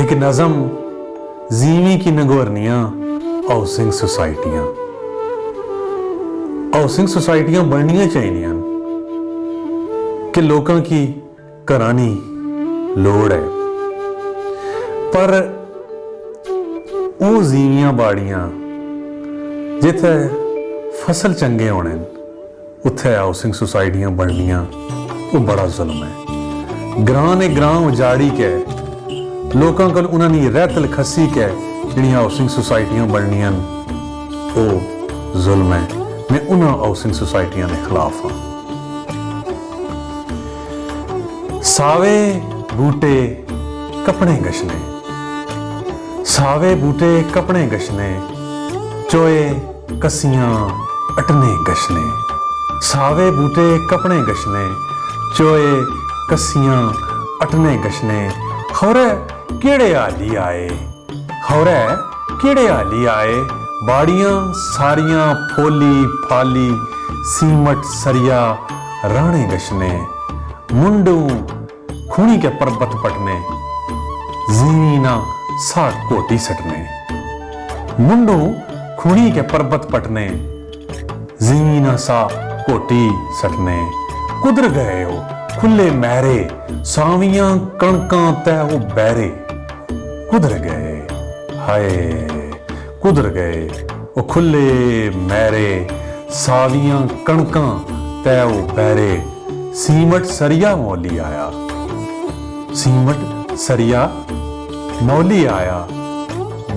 एक नज़म जीवी की नगोरनियां हाउसिंग सोसाइटियां बननियां चाहिए कि लोगों की घरानी लोड़ है, पर वो जीवियां बाड़ियां जिथे फसल चंगे होने उत्थे हाउसिंग सोसाइटियां बननियां वो बड़ा जुल्म है। ग्रां ने ग्रां उजाड़ी के लोगों को उन्होंने रहतल खसी के जी हाउसिंग सोसाइटियां बननियां वो जुल्म है। मैं उन्होंने हाउसिंग सोसाइटियां के खिलाफ हाँ। सावे बूटे कपड़े गशने, सावे बूटे कपड़े गशने, चोए कसियां अटने गशने, सावे बूटे कपड़े गशने, चोए कसियां अटने गशने। खौरे केड़े हाली आए, खौरे केड़े हाली आए, बाड़ियां सारियां फोली फाली, सीमट सरिया राणे गशने, मुंडू खूनी के पर्वत पटने, जीना सा कोटी सटने, मुंडू खूनी के पर्वत पटने, जीना सा कोटी सटने। कुदर गए हो खुले मैरे, सावियां कणकां तै वो बैरे, कुदर गए हाय कुदर गए वो खुले मैरे, सावियां कणकां तै वो बैरे। सीमट सरिया मौली आया, सीमट सरिया मौली आया,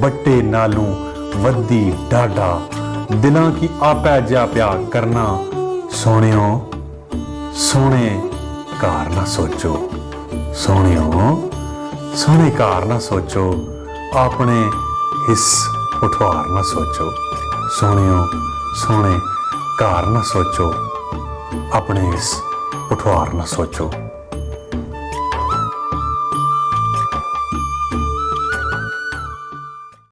बट्टे नालू वद्दी डाडा, दिलां की आपै जा प्या करना। सोहणियों सोहणे कार ना सोचो, सोहणियों सोहणे कार ना सोचो, अपने हिस उठवार ना सोचो। सोहणियों सोहणे कार ना सोचो, अपने हिस उठवार ना सोचो।